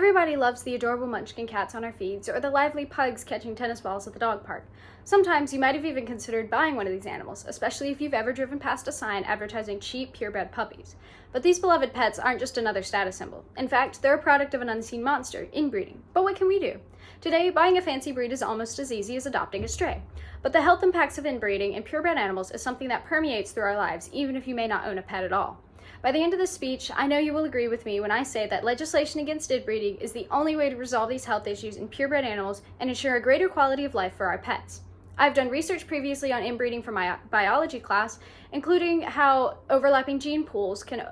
Everybody loves the adorable munchkin cats on our feeds or the lively pugs catching tennis balls at the dog park. Sometimes you might have even considered buying one of these animals, especially if you've ever driven past a sign advertising cheap, purebred puppies. But these beloved pets aren't just another status symbol. In fact, they're a product of an unseen monster, inbreeding. But what can we do? Today, buying a fancy breed is almost as easy as adopting a stray. But the health impacts of inbreeding and purebred animals is something that permeates through our lives, even if you may not own a pet at all. By the end of this speech, I know you will agree with me when I say that legislation against inbreeding is the only way to resolve these health issues in purebred animals and ensure a greater quality of life for our pets. I've done research previously on inbreeding for my biology class, including how overlapping gene pools can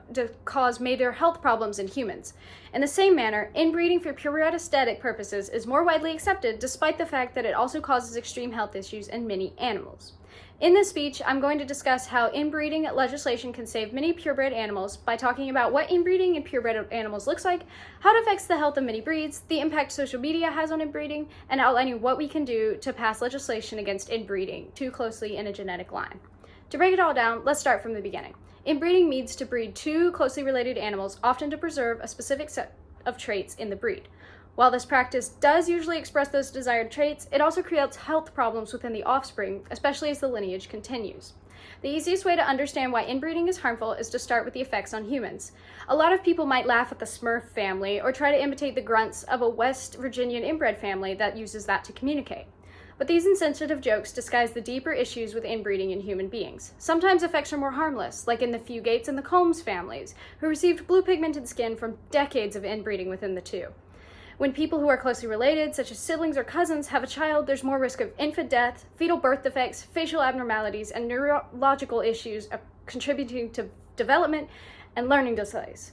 cause major health problems in humans. In the same manner, inbreeding for purebred aesthetic purposes is more widely accepted despite the fact that it also causes extreme health issues in many animals. In this speech, I'm going to discuss how inbreeding legislation can save many purebred animals by talking about what inbreeding in purebred animals looks like, how it affects the health of many breeds, the impact social media has on inbreeding, and outlining what we can do to pass legislation against inbreeding too closely in a genetic line. To break it all down, let's start from the beginning. Inbreeding means to breed two closely related animals, often to preserve a specific set of traits in the breed. While this practice does usually express those desired traits, it also creates health problems within the offspring, especially as the lineage continues. The easiest way to understand why inbreeding is harmful is to start with the effects on humans. A lot of people might laugh at the Smurf family or try to imitate the grunts of a West Virginian inbred family that uses that to communicate. But these insensitive jokes disguise the deeper issues with inbreeding in human beings. Sometimes effects are more harmless, like in the Fugates and the Combs families, who received blue pigmented skin from decades of inbreeding within the two. When people who are closely related, such as siblings or cousins, have a child, there's more risk of infant death, fetal birth defects, facial abnormalities, and neurological issues contributing to development and learning delays.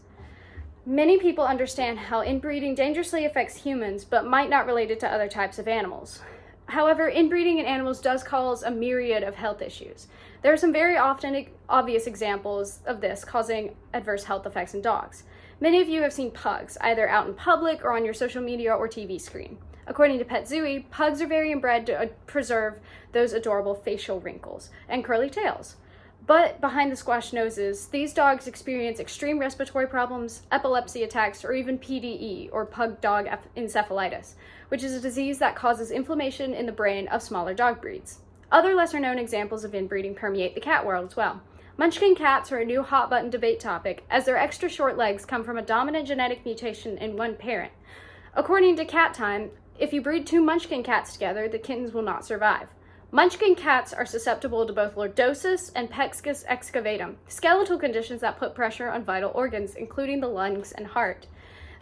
Many people understand how inbreeding dangerously affects humans, but might not relate it to other types of animals. However, inbreeding in animals does cause a myriad of health issues. There are some very often obvious examples of this causing adverse health effects in dogs. Many of you have seen pugs, either out in public or on your social media or TV screen. According to PetZooey, pugs are very inbred to preserve those adorable facial wrinkles and curly tails. But behind the squashed noses, these dogs experience extreme respiratory problems, epilepsy attacks, or even PDE, or pug-dog encephalitis, which is a disease that causes inflammation in the brain of smaller dog breeds. Other lesser-known examples of inbreeding permeate the cat world as well. Munchkin cats are a new hot-button debate topic, as their extra short legs come from a dominant genetic mutation in one parent. According to Cat Time, if you breed two Munchkin cats together, the kittens will not survive. Munchkin cats are susceptible to both lordosis and pexcus excavatum, skeletal conditions that put pressure on vital organs, including the lungs and heart.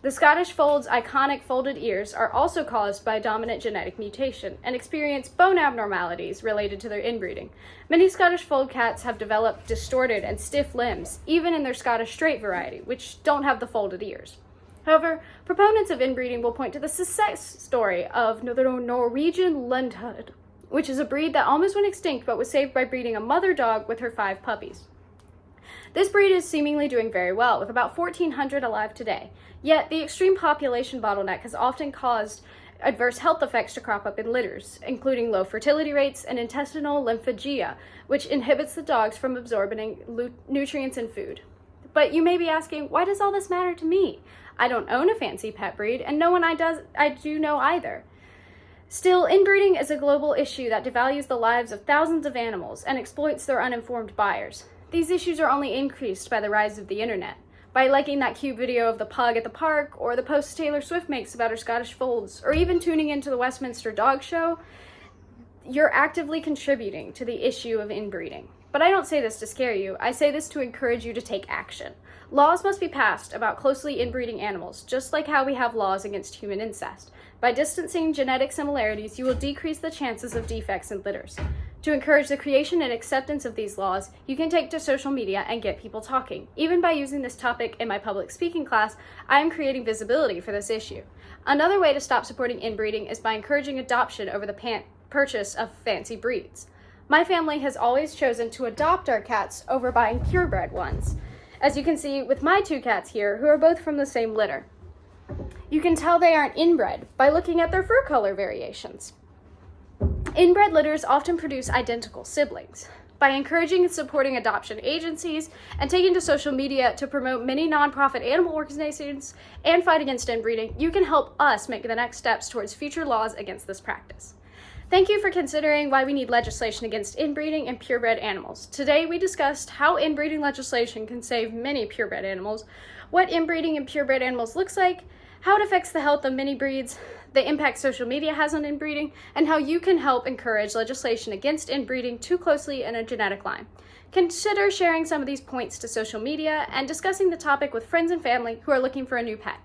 The Scottish Fold's iconic folded ears are also caused by a dominant genetic mutation and experience bone abnormalities related to their inbreeding. Many Scottish Fold cats have developed distorted and stiff limbs, even in their Scottish Straight variety, which don't have the folded ears. However, proponents of inbreeding will point to the success story of the Norwegian Lundhund, which is a breed that almost went extinct but was saved by breeding a mother dog with her 5 puppies. This breed is seemingly doing very well, with about 1,400 alive today. Yet, the extreme population bottleneck has often caused adverse health effects to crop up in litters, including low fertility rates and intestinal lymphophagia, which inhibits the dogs from absorbing nutrients and food. But you may be asking, why does all this matter to me? I don't own a fancy pet breed, and no one I do know either. Still, inbreeding is a global issue that devalues the lives of thousands of animals and exploits their uninformed buyers. These issues are only increased by the rise of the internet. By liking that cute video of the pug at the park, or the posts Taylor Swift makes about her Scottish Folds, or even tuning into the Westminster Dog Show, you're actively contributing to the issue of inbreeding. But I don't say this to scare you, I say this to encourage you to take action. Laws must be passed about closely inbreeding animals, just like how we have laws against human incest. By distancing genetic similarities, you will decrease the chances of defects in litters. To encourage the creation and acceptance of these laws, you can take to social media and get people talking. Even by using this topic in my public speaking class, I am creating visibility for this issue. Another way to stop supporting inbreeding is by encouraging adoption over the purchase of fancy breeds. My family has always chosen to adopt our cats over buying purebred ones, as you can see with my 2 cats here, who are both from the same litter. You can tell they aren't inbred by looking at their fur color variations. Inbred litters often produce identical siblings. By encouraging and supporting adoption agencies and taking to social media to promote many nonprofit animal organizations and fight against inbreeding, you can help us make the next steps towards future laws against this practice. Thank you for considering why we need legislation against inbreeding and purebred animals. Today we discussed how inbreeding legislation can save many purebred animals, what inbreeding and purebred animals looks like, how it affects the health of many breeds, the impact social media has on inbreeding, and how you can help encourage legislation against inbreeding too closely in a genetic line. Consider sharing some of these points to social media and discussing the topic with friends and family who are looking for a new pet.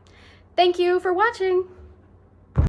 Thank you for watching!